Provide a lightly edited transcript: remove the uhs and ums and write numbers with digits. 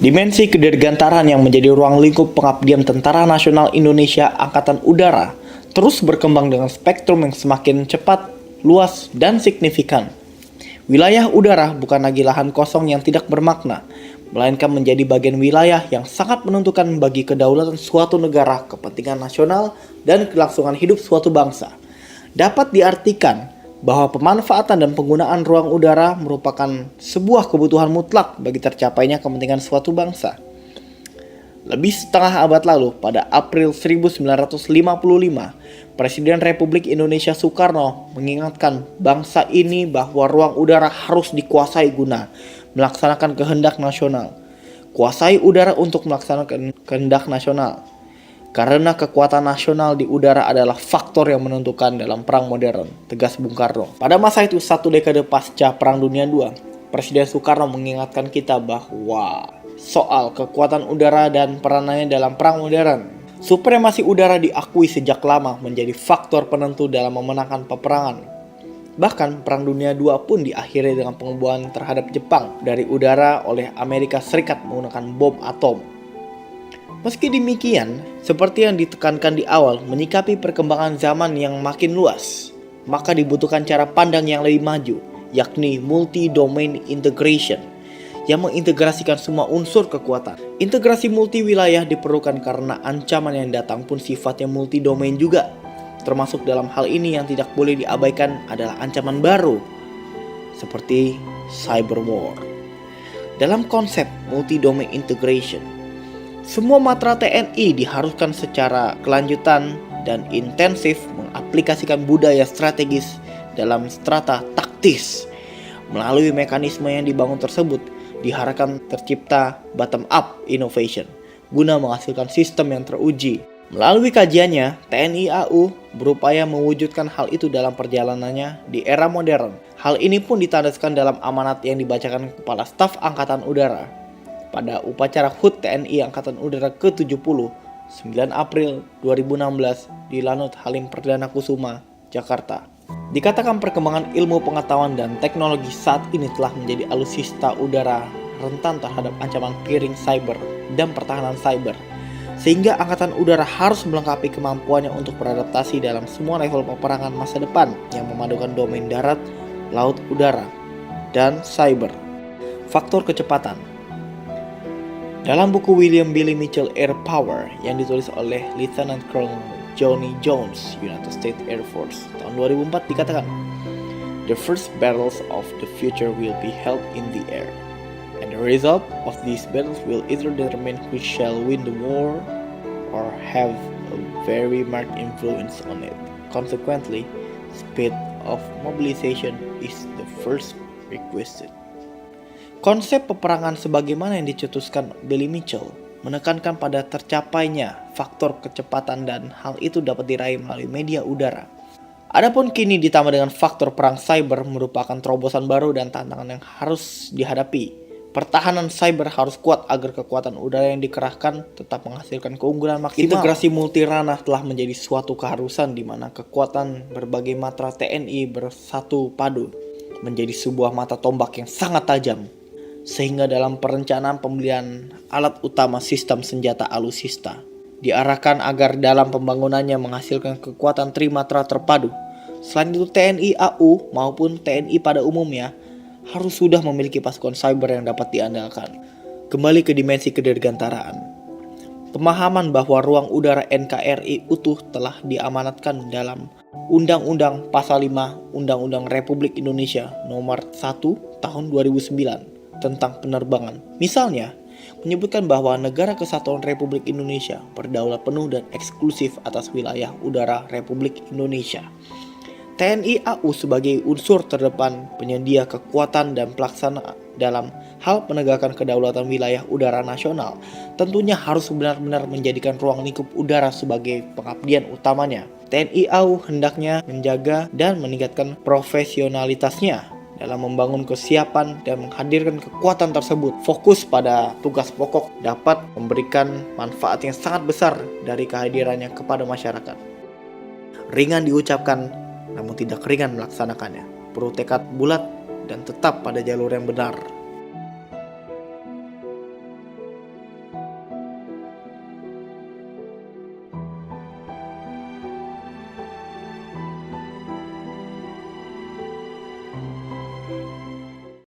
Dimensi kedirgantaran yang menjadi ruang lingkup pengabdian Tentara Nasional Indonesia Angkatan Udara terus berkembang dengan spektrum yang semakin cepat, luas, dan signifikan. Wilayah udara bukan lagi lahan kosong yang tidak bermakna, melainkan menjadi bagian wilayah yang sangat menentukan bagi kedaulatan suatu negara, kepentingan nasional, dan kelangsungan hidup suatu bangsa. Dapat diartikan bahwa pemanfaatan dan penggunaan ruang udara merupakan sebuah kebutuhan mutlak bagi tercapainya kepentingan suatu bangsa. Lebih setengah abad lalu, pada April 1955, Presiden Republik Indonesia Soekarno mengingatkan bangsa ini bahwa ruang udara harus dikuasai guna melaksanakan kehendak nasional. Kuasai udara untuk melaksanakan kehendak nasional. Karena kekuatan nasional di udara adalah faktor yang menentukan dalam perang modern, tegas Bung Karno. Pada masa itu, 1 dekade pasca Perang Dunia II, Presiden Soekarno mengingatkan kita bahwa soal kekuatan udara dan peranannya dalam perang modern. Supremasi udara diakui sejak lama menjadi faktor penentu dalam memenangkan peperangan. Bahkan Perang Dunia II pun diakhiri dengan pengeboman terhadap Jepang dari udara oleh Amerika Serikat menggunakan bom atom. Meski demikian, seperti yang ditekankan di awal, menyikapi perkembangan zaman yang makin luas, maka dibutuhkan cara pandang yang lebih maju, yakni multi-domain integration, yang mengintegrasikan semua unsur kekuatan. Integrasi multi-wilayah diperlukan karena ancaman yang datang pun sifatnya multi-domain juga. Termasuk dalam hal ini yang tidak boleh diabaikan adalah ancaman baru, seperti cyber war. Dalam konsep multi-domain integration, semua matra TNI diharuskan secara kelanjutan dan intensif mengaplikasikan budaya strategis dalam strata taktis. Melalui mekanisme yang dibangun tersebut, diharapkan tercipta bottom-up innovation guna menghasilkan sistem yang teruji. Melalui kajiannya, TNI AU berupaya mewujudkan hal itu dalam perjalanannya di era modern. Hal ini pun ditandaskan dalam amanat yang dibacakan Kepala Staf Angkatan Udara pada upacara HUT TNI Angkatan Udara ke-70, 9 April 2016 di Lanut Halim Perdana Kusuma, Jakarta. Dikatakan perkembangan ilmu pengetahuan dan teknologi saat ini telah menjadi alutsista udara rentan terhadap ancaman piring cyber dan pertahanan cyber, sehingga Angkatan Udara harus melengkapi kemampuannya untuk beradaptasi dalam semua level peperangan masa depan yang memadukan domain darat, laut, udara, dan cyber. Faktor kecepatan. Dalam buku William Billy Mitchell Air Power yang ditulis oleh Lieutenant Colonel Johnny Jones, United States Air Force, tahun 2004 dikatakan, "The first battles of the future will be held in the air, and the result of these battles will either determine who shall win the war or have a very marked influence on it. Consequently, speed of mobilization is the first requisite." Konsep peperangan sebagaimana yang dicetuskan Billy Mitchell menekankan pada tercapainya faktor kecepatan dan hal itu dapat diraih melalui media udara. Adapun kini ditambah dengan faktor perang cyber merupakan terobosan baru dan tantangan yang harus dihadapi. Pertahanan cyber harus kuat agar kekuatan udara yang dikerahkan tetap menghasilkan keunggulan maksimal. Integrasi multiranah telah menjadi suatu keharusan di mana kekuatan berbagai matra TNI bersatu padu menjadi sebuah mata tombak yang sangat tajam. Sehingga dalam perencanaan pembelian alat utama sistem senjata alutsista diarahkan agar dalam pembangunannya menghasilkan kekuatan trimatra terpadu. Selain itu, TNI AU maupun TNI pada umumnya harus sudah memiliki pasukan cyber yang dapat diandalkan. Kembali ke dimensi kedirgantaraan. Pemahaman bahwa ruang udara NKRI utuh telah diamanatkan dalam Undang-Undang Pasal 5 Undang-Undang Republik Indonesia Nomor 1 Tahun 2009 tentang penerbangan. Misalnya, menyebutkan bahwa Negara Kesatuan Republik Indonesia berdaulat penuh dan eksklusif atas wilayah udara Republik Indonesia. TNI AU sebagai unsur terdepan penyedia kekuatan dan pelaksana dalam hal penegakan kedaulatan wilayah udara nasional tentunya harus benar-benar menjadikan ruang lingkup udara sebagai pengabdian utamanya. TNI AU hendaknya menjaga dan meningkatkan profesionalitasnya dalam membangun kesiapan dan menghadirkan kekuatan tersebut. Fokus pada tugas pokok dapat memberikan manfaat yang sangat besar dari kehadirannya kepada masyarakat. Ringan diucapkan, namun tidak ringan melaksanakannya. Perlu tekad bulat dan tetap pada jalur yang benar.